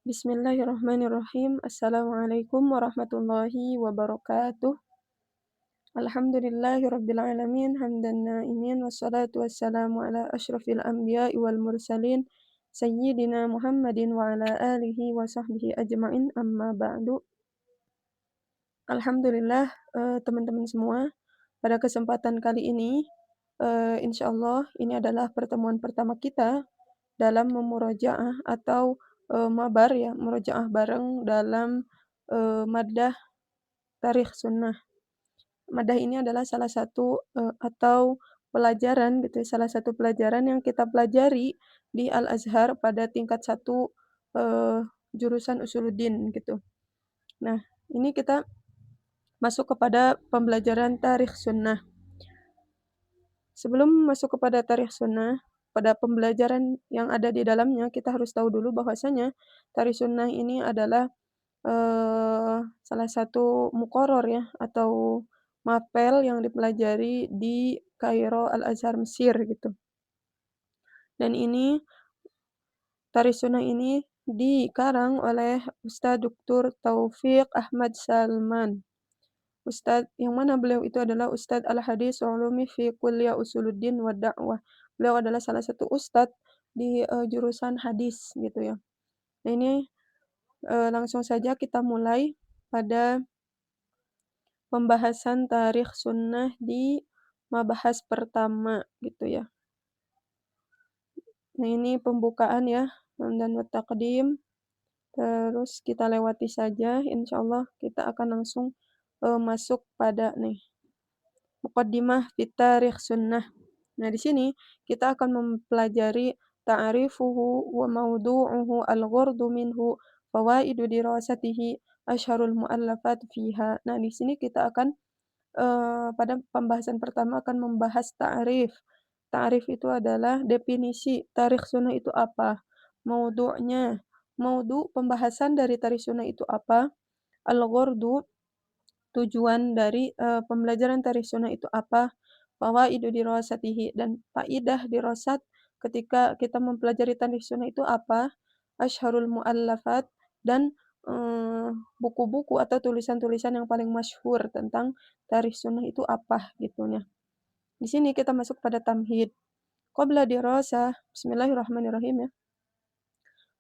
Bismillahirrahmanirrahim. Assalamualaikum warahmatullahi wabarakatuh. Alhamdulillahirabbil alamin hamdan na'imin wassalatu wassalamu ala asyrafil anbiya'i wal mursalin sayyidina Muhammadin wa ala alihi wa sahbihi ajma'in amma ba'du. Alhamdulillah, teman-teman semua, pada kesempatan kali ini, insyaallah ini adalah pertemuan pertama kita dalam memurojaah atau, mabar ya, murojaah bareng dalam, maddah Tarikh Sunnah. Maddah ini adalah salah satu, atau pelajaran gitu ya, salah satu pelajaran yang kita pelajari di Al-Azhar pada tingkat 1, jurusan Usuluddin gitu. Nah, ini kita masuk kepada pembelajaran Tarikh Sunnah. Sebelum masuk kepada Tarikh Sunnah, pada pembelajaran yang ada di dalamnya, kita harus tahu dulu bahwasanya Tarikh Sunnah ini adalah, salah satu muqarrar ya, atau mapel yang dipelajari di Kairo Al-Azhar Mesir gitu. Dan ini Tarikh Sunnah ini dikarang oleh Ustadz Dr. Taufik Ahmad Salman. Ustadz yang mana beliau itu adalah Ustadz Al-Hadits wa Ulumi fi Kulliyah Usuluddin wa Da'wah. Beliau adalah salah satu ustadz di, jurusan hadis gitu ya. Nah ini, langsung saja kita mulai pada pembahasan Tarikh Sunnah di mabahas pertama gitu ya. Nah ini pembukaan ya, dan wa taqdim. Terus kita lewati saja, insyaallah kita akan langsung, masuk pada nih Muqaddimah fi Tarikh Sunnah. Nah, di sini kita akan mempelajari ta'rifuhu wa mawdu'uhu al-ghurdu minhu fawaidu dirasatihi asyharul mu'allafat fiha. Nah, di sini kita akan pada pembahasan pertama akan membahas ta'rif. Ta'rif itu adalah definisi Tarikh Sunnah itu apa, maudu'nya. Maudu' pembahasan dari Tarikh Sunnah itu apa, al-ghurdu tujuan dari, pembelajaran Tarikh Sunnah itu apa, fawaidu dirasatihi dan faidah dirasat ketika kita mempelajari Tarikh Sunnah itu apa, asyharul mu'allafat dan, buku-buku atau tulisan-tulisan yang paling masyhur tentang Tarikh Sunnah itu apa gitu ya. Di sini kita masuk pada tamhid. Qabla dirasah bismillahirrahmanirrahim ya.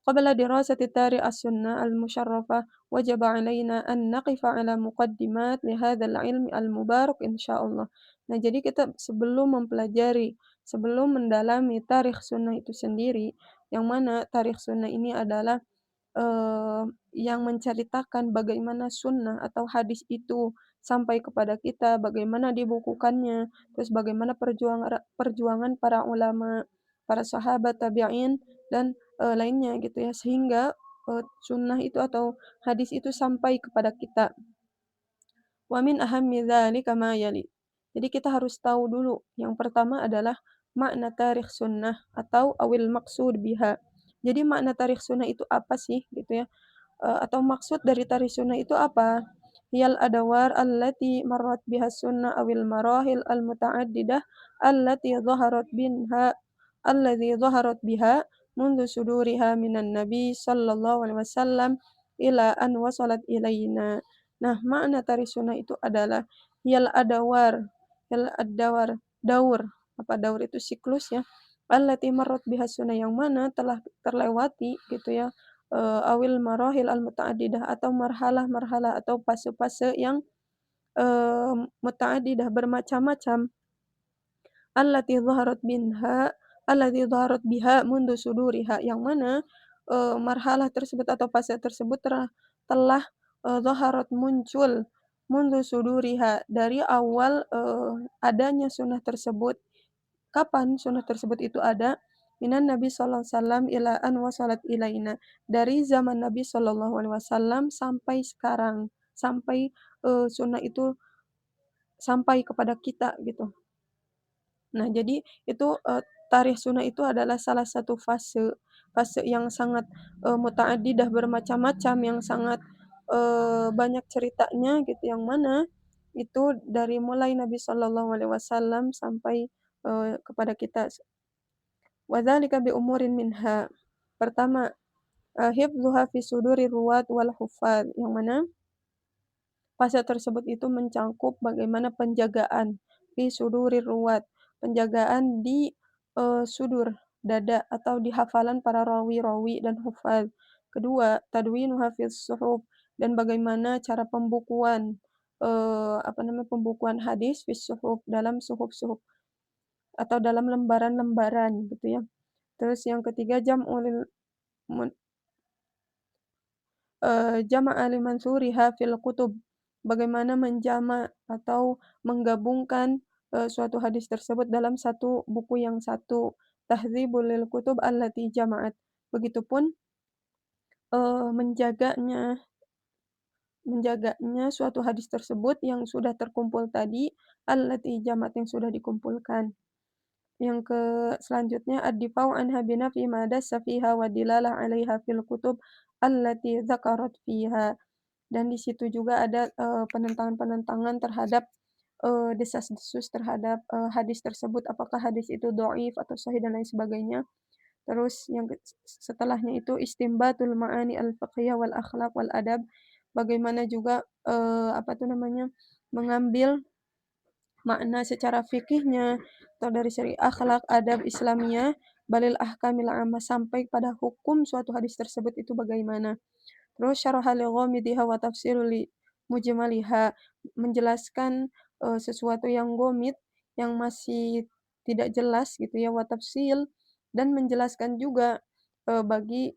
قبل دراسة تاريخ السنة المشرفة وجب علينا أن نقف على مقدمات لهذا العلم المبارك إن شاء الله. Nah, jadi kita sebelum mempelajari, sebelum mendalami Tarikh Sunnah itu sendiri, yang mana Tarikh Sunnah ini adalah yang menceritakan bagaimana sunnah atau hadis itu sampai kepada kita, bagaimana dibukukannya, terus bagaimana perjuangan para ulama, para sahabat tabi'in dan, lainnya gitu ya. Sehingga, sunnah itu atau hadis itu sampai kepada kita. Wa min ahammi dzalika ma yali. Jadi kita harus tahu dulu, yang pertama adalah makna tarikh sunnah atau awil maqsud biha. Jadi makna tarikh sunnah itu apa sih gitu ya, atau maksud dari tarikh sunnah itu apa? Hiyal adawar allati marrat biha sunnah awil marahil al-muta'addidah allati dhaharat biha mundu suduriha minan nabi sallallahu alaihi wasallam ila an wasalat ilaina. Nah, makna tarikh sunnah itu adalah hiyal adawar, daur. Apa daur itu siklus ya. Allati marrat biha sunnah yang mana telah terlewati gitu ya, awil marahil al-muta'addidah atau marhalah-marhalah atau fase-fase yang, muta'addidah bermacam-macam. Allati dhaharat binha allati dhaharat biha mundu suduriha yang mana, marhalah tersebut atau fase tersebut telah, dhaharat muncul mundu suduriha dari awal, adanya sunnah tersebut. Kapan sunnah tersebut itu ada? Minan Nabi sallallahu alaihi wasallam ila an wasalat ilaina. Dari zaman Nabi sallallahu alaihi wasallam sampai sekarang, sampai, sunnah itu sampai kepada kita gitu. Nah, jadi itu, tarikh sunnah itu adalah salah satu fase yang sangat, muta'addidah bermacam-macam, yang sangat, banyak ceritanya gitu, yang mana itu dari mulai Nabi sallallahu alaihi wasallam sampai, kepada kita. Wa dzalika bi umurin minha. Pertama, hifdzuha fi suduri ruwat wal huffaz, yang mana pasal tersebut itu mencangkup bagaimana penjagaan fi suduri ruwat, penjagaan di, sudur, dada atau di hafalan para rawi-rawi dan hufaz. Kedua, tadwinuha fis suhuf, dan bagaimana cara pembukuan, pembukuan hadis fis suhuf, dalam suhuf-suhuf atau dalam lembaran-lembaran gitu ya. Terus yang ketiga jam'ul mun jama'a limansuriha fil kutub, bagaimana menjama' atau menggabungkan, suatu hadis tersebut dalam satu buku yang satu, tahdzibul lil kutub allati jama'at. Begitupun, menjaganya menjaganya suatu hadis tersebut yang sudah terkumpul tadi, allati jama'at, yang sudah dikumpulkan. Yang selanjutnya ad-difa'u anha binafi ma dassa fiha wa dilalah 'alaiha fil kutub allati dzakarat fiha. Dan di situ juga ada, penentangan-penentangan terhadap, desas-desus terhadap, hadis tersebut, apakah hadis itu dhaif atau sahih dan lain sebagainya. Terus yang setelahnya itu istinbatul ma'ani al-fiqhiyah wal akhlaq wal adab, bagaimana juga, mengambil makna secara fikihnya atau dari segi akhlak, adab Islamiyah, balil ahkamil 'ammah, sampai pada hukum suatu hadis tersebut itu bagaimana. Terus syaraha li ghamidiha wa tafsiru li mujmaliha, menjelaskan, sesuatu yang ghamid, yang masih tidak jelas gitu ya, wa tafsil, dan menjelaskan juga, bagi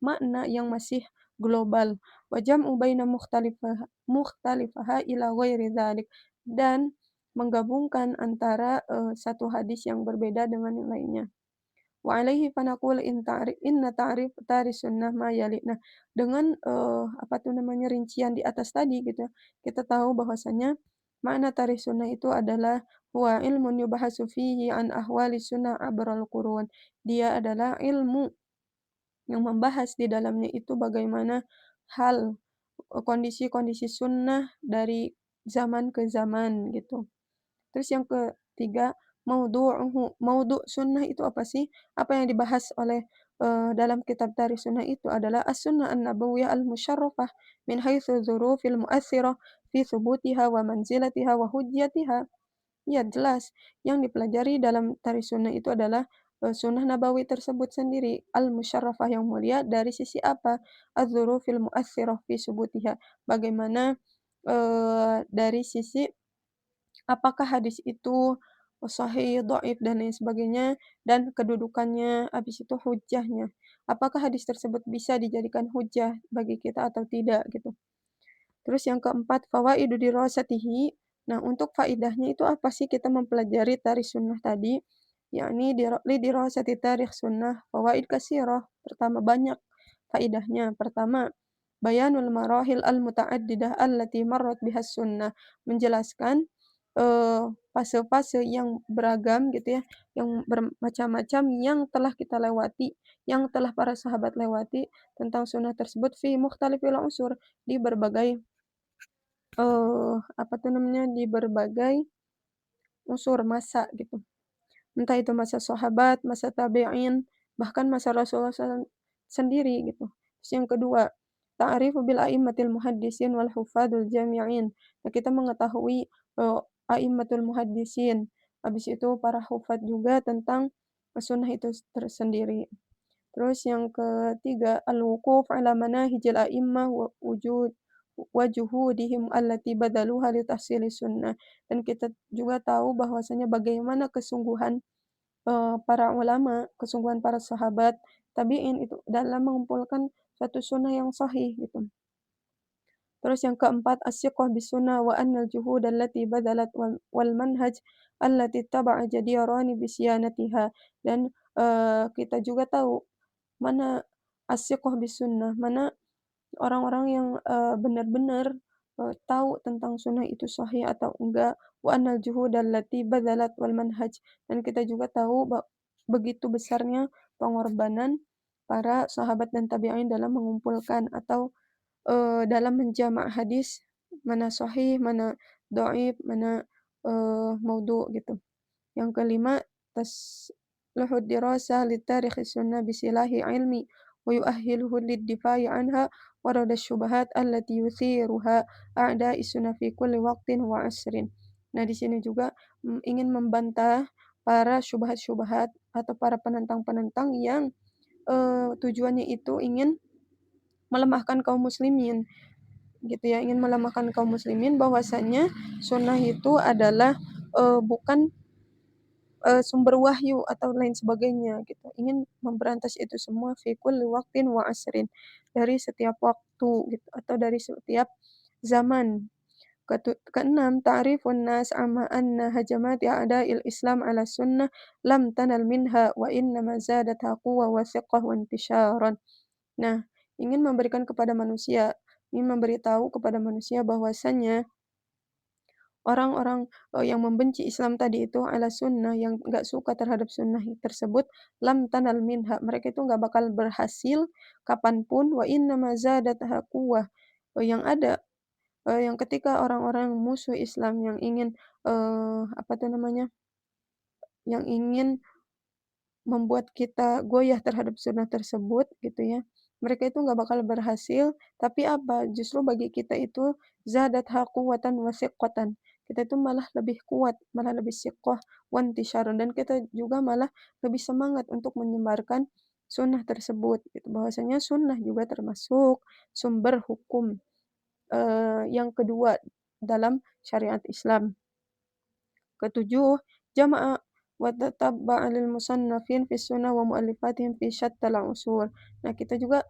makna yang masih global. Wa jam'u baina mukhtalifaha ila ghairi dzalik, dan menggabungkan antara, satu hadis yang berbeda dengan yang lainnya. Wa alaihi fanaqul inna ta'rif sunnah ma yali. Nah, dengan, rincian di atas tadi gitu ya, kita tahu bahwasanya makna tarikh sunnah itu adalah huwa ilmun yubahasu fihi an ahwali sunnah abral qurun. Dia adalah ilmu yang membahas di dalamnya itu bagaimana hal, kondisi-kondisi sunnah dari zaman ke zaman gitu. Terus yang ketiga, maudhu' sunnah itu apa sih? Apa yang dibahas oleh, dalam kitab Tarikh Sunnah itu adalah as-sunnah an-nabawiyah al-musyarrafah min haitsu dzurufil mu'aththirah fi thubutiha wa manzilatiha wa hujjatiha. Ya jelas, yang dipelajari dalam Tarikh Sunnah itu adalah, sunnah nabawi tersebut sendiri, al-musyarrafah, yang mulia dari sisi apa? Az-dzurufil mu'aththirah fi thubutiha. Bagaimana, dari sisi apakah hadis itu sahih, dhaif, dan lain sebagainya, dan kedudukannya, habis itu hujjahnya. Apakah hadis tersebut bisa dijadikan hujjah bagi kita atau tidak gitu. Terus yang keempat, fawaidu dirasatihi. Nah, untuk faidahnya itu apa sih kita mempelajari tarikh sunnah tadi? Yakni li dirasati tarikh sunnah fawaid katsirah. Pertama, banyak faidahnya. Pertama, bayanul marahil al-muta'addidah allati marrat bihas sunnah. Menjelaskan, fase-fase yang beragam gitu ya, yang bermacam-macam yang telah kita lewati, yang telah para sahabat lewati tentang sunnah tersebut fi mukhtalifil usur, di berbagai, di berbagai unsur, masa gitu. Entah itu masa sahabat, masa tabi'in, bahkan masa Rasulullah SAW sendiri gitu. Terus yang kedua, ta'rifu bil a'immatil muhaddisin wal hufadzul jami'in. Nah, kita mengetahui, a'immatul muhaddisin, habis itu para hufadz juga tentang sunnah itu tersendiri. Terus yang ketiga, al-wuquf ala manahijil a'immah wa juhudihim allati badaluha li tahsilis sunnah. Dan kita juga tahu bahwasanya bagaimana kesungguhan, para ulama, kesungguhan para sahabat, tabi'in itu dalam mengumpulkan satu sunnah yang sahih gitu. Terus yang keempat, as-siqah bis-sunnah wa annal juhud allati badalat wal manhaj allati ittaba'a jadirani bisyanatiha. Dan, kita juga tahu mana as-siqah bis-sunnah, mana orang-orang yang, benar-benar, tahu tentang sunnah itu sahih atau enggak, wa annal juhud allati badalat wal manhaj. Dan kita juga tahu begitu besarnya pengorbanan para sahabat dan tabi'in dalam mengumpulkan atau, dalam menjamak hadis, mana sahih, mana dhaif, mana, maudhu' gitu. Yang kelima, tasluhud dirasah li tarikh sunnah bisilahi ilmi ويؤهله للدفاع عنها ورد الشبهات التي يثيرها أعداء السنة في كل وقت وعصر. Nah, di sini juga ingin membantah para syubhat-syubhat atau para penentang-penentang yang tujuannya itu ingin melemahkan kaum muslimin gitu ya, ingin melemahkan kaum muslimin bahwasanya sunnah itu adalah bukan sumber wahyu atau lain sebagainya gitu. Ingin memberantas itu semua fi kulli waqtin wa asrin, dari setiap waktu gitu atau dari setiap zaman. Keenam, ta'rifun nas amma anna hajamat a'da'il Islam ala sunnah lam tanal minha wa innama zadatha quwwa wa thiqah wa intisyaran. Nah, ingin memberitahu kepada manusia bahwasanya orang-orang yang membenci Islam tadi itu ala sunnah, yang nggak suka terhadap sunnah tersebut, lam tanal minha, mereka itu nggak bakal berhasil kapanpun, wa innama zadatha quwwah, yang ada yang ketika orang-orang musuh Islam yang ingin apa tuh namanya, yang ingin membuat kita goyah terhadap sunnah tersebut gitu ya, mereka itu nggak bakal berhasil, tapi apa, justru bagi kita itu zadatha quwwatan wa thiqatan. Kita itu malah lebih kuat, malah lebih siqah wa intisyarun, dan kita juga malah lebih semangat untuk menyebarkan sunnah tersebut gitu. Bahwasanya sunnah juga termasuk sumber hukum yang kedua dalam syariat Islam. Ketujuh, jama'a wa tatabba'a lil musannafin fi sunnah wa mu'allifatihim fi syattal usur. Nah, kita juga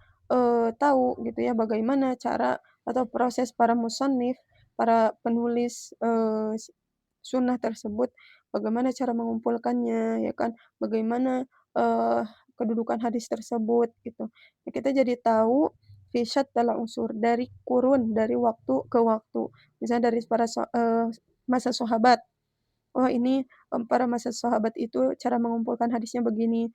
tahu gitu ya bagaimana cara atau proses para musannif, para penulis sunnah tersebut, bagaimana cara mengumpulkannya ya kan, bagaimana kedudukan hadis tersebut gitu. Nah, kita jadi tahu fi syattal usur, dari kurun, dari waktu ke waktu. Misalnya dari masa sahabat. Oh, ini, para masa sahabat itu cara mengumpulkan hadisnya begini,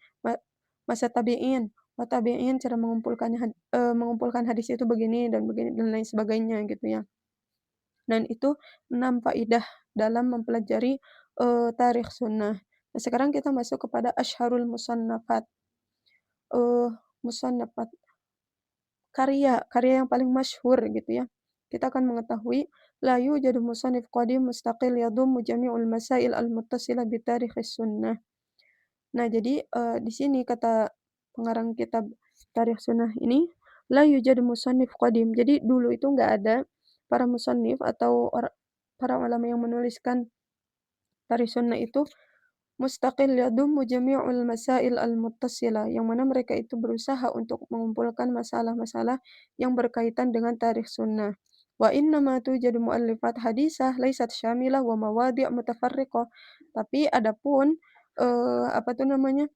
masa tabi'in, tabi'in cara mengumpulkan hadis itu begini dan lain sebagainya gitu ya. Dan itu 6 faidah dalam mempelajari tarikh sunnah. Nah, sekarang kita masuk kepada asyharul musannafat, eee, musannafat, karya yang paling masyhur gitu ya. Kita akan mengetahui la yujadu musannif qadim mustaqil yadhummu jami'ul masail al-muttasilah bi tarikhis sunnah. Nah, jadi di sini kata pengarang kitab Tarikh Sunnah ini, la yujadu musannif qadim. Jadi dulu itu nggak ada para musannif atau para ulama yang menuliskan Tarikh Sunnah itu mustaqil yadhummu jami'ul masail al-muttasilah, yang mana mereka itu berusaha untuk mengumpulkan masalah-masalah yang berkaitan dengan tarikh sunnah. Wa innama tujadu mu'allifat hadisah laysat syamilah wa mawadi' mutafarriqah. Tapi adapun apa tuh namanya?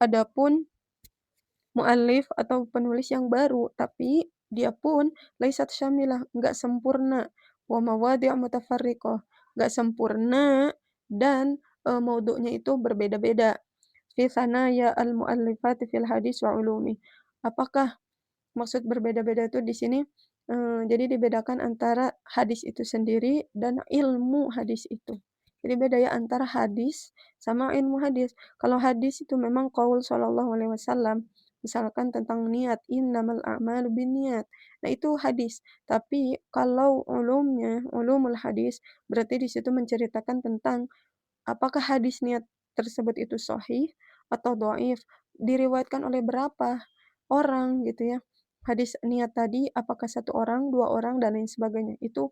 Adapun mu'allif atau penulis yang baru, tapi dia pun laisat syamilah, nggak sempurna, wa mawadi' mutafarriqah, nggak sempurna, dan maudhu'nya itu berbeda-beda. Fi sanaya al-mu'allifati fil hadis wa ulumi. Apakah maksud berbeda-beda itu di sini, jadi dibedakan antara hadis itu sendiri dan ilmu hadis itu. Jadi beda ya antara hadis sama ilmu hadis. Kalau hadis itu memang qaul sallallahu alaihi wasallam, misalkan tentang niat, innamal a'malu binniyat. Nah, itu hadis. Tapi kalau ulumnya, ulumul hadis, berarti di situ menceritakan tentang apakah hadis niat tersebut itu sahih atau dhaif, diriwayatkan oleh berapa orang gitu ya. Hadis niat tadi apakah satu orang, 2 orang, dan lain sebagainya. Itu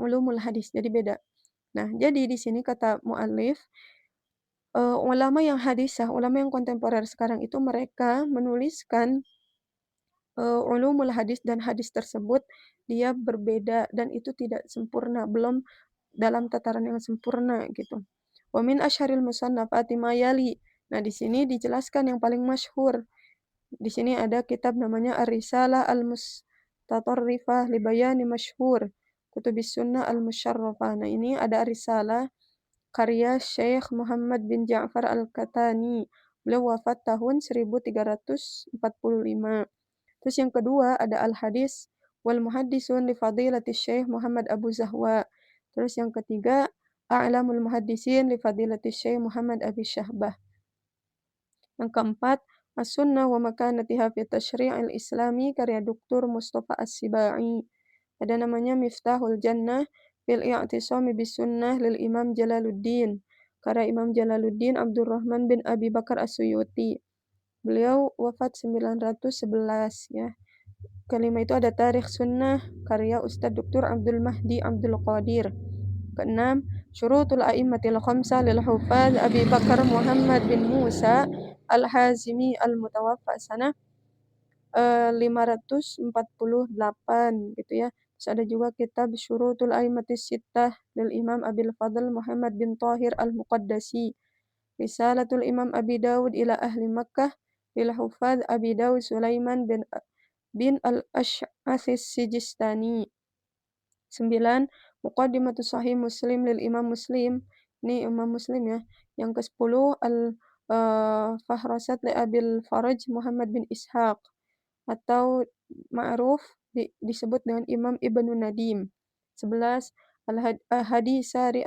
ulumul hadis, jadi beda. Nah, jadi di sini kata muallif, ulama yang hadisah, ulama yang kontemporer sekarang itu mereka menuliskan ulumul hadis, dan hadis tersebut dia berbeda dan itu tidak sempurna, belum dalam tataran yang sempurna gitu. Wa min asyharil musannafati ma yali. Nah, di sini dijelaskan yang paling masyhur. Di sini ada kitab namanya Ar-Risalah Al-Mustatarrifah li Bayani Masyhur Kutubis Sunnah Al-Musyarrafah. Nah, ini ada Ar-Risalah karya Syekh Muhammad bin Ja'far Al-Katani. Beliau wafat tahun 1345. Terus yang kedua ada Al-Hadis wal Muhaddisun li Fadilati Syekh Muhammad Abu Zahwa. Terus yang ketiga A'lamul Muhaddisin li Fadilati Syekh Muhammad Abi Syahbah. Yang keempat As-Sunnah wa Makanatiha fi Tasyri'il Islami karya Dr. Mustafa As-Sibai. Ada namanya Miftahul Jannah fil I'tisami bis Sunnah lil Imam Jalaluddin, karya Imam Jalaluddin Abdurrahman bin Abi Bakar As-Suyuti. Beliau wafat 911 ya. Kelima itu ada Tarikh Sunnah karya Ustadz Dr. Abdul Mahdi Abdul Qadir. Keenam, Syurutul A'immatil Khamsah lil Hufadz Abi Bakar Muhammad bin Musa Al-Hazimi Al-Mutawaffa sanah 548 gitu ya. Terus ada juga kitab Syurutul A'immatis Sittah lil Imam Abil Fadl Muhammad bin Thahir Al-Muqaddasi. Risalatul Imam Abi Dawud ila Ahli Makkah lil Hufadz Abi Dawud Sulaiman bin Al-Ash'athis Sijistani. 9. Muqaddimatu Sahih Muslim lil Imam Muslim. Ini Imam Muslim ya. Yang ke-10 Fahrasat li Abil Faraj Muhammad bin Ishaq atau ma'ruf disebut dengan Imam Ibnu Nadim. 11. Al-Hadisari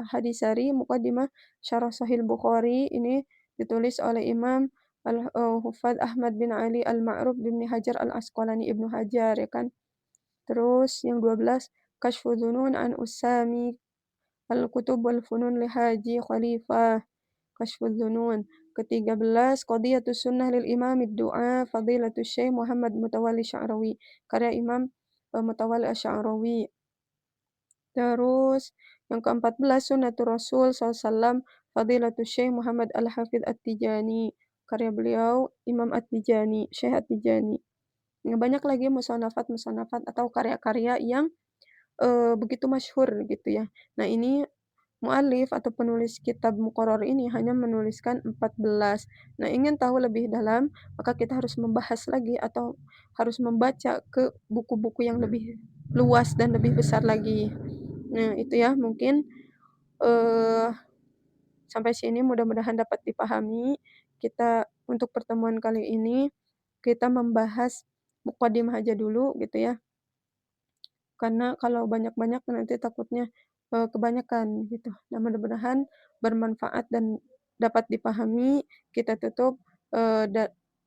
Hadisari Muqaddimah Syarah Sahih Bukhari. Ini ditulis oleh Imam Al-Hufadz Ahmad bin Ali Al-Ma'ruf bin Hajar Al-Asqalani Ibnu Hajar ya kan. Terus yang 12 Kashfu Dzunun an Usami Al-Kutub wal Funun li Haji Khalifah. Kashfu Dzunun. Ke-13 Qadiyatus Sunnah lil Imam Ad-Du'a Fadilatus Syekh Muhammad Mutawalli Sya'rawi, karya Imam Mutawalli Sya'rawi. Terus yang ke-14 Sunnatur Rasul SAW Fadilatus Syekh Muhammad Al-Hafidz At-Tijani, karya beliau Imam At-Tijani, Syekh At-Tijani. Banyak lagi musannafat atau karya-karya yang begitu masyhur gitu ya. Nah, ini muallif atau penulis kitab Muqarrar ini hanya menuliskan 14. Nah, ingin tahu lebih dalam, maka kita harus membahas lagi atau harus membaca ke buku-buku yang lebih luas dan lebih besar lagi. Nah, itu ya mungkin eh sampai sini mudah-mudahan dapat dipahami. Kita untuk pertemuan kali ini kita membahas muqaddimah aja dulu gitu ya. Karena kalau banyak-banyak nanti takutnya kebanyakan gitu. Nah, mudah-mudahan bermanfaat dan dapat dipahami. Kita tutup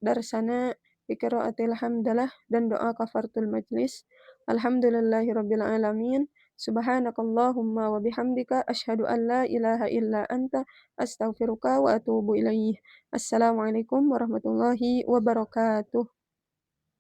darsana bi qiraatil hamdalah dan doa kafaratul majlis. Alhamdulillahirabbil alamin. Subhanakallahumma wa bihamdika asyhadu an la ilaha illa anta astaghfiruka wa atubu ilaih. Assalamualaikum warahmatullahi wabarakatuh.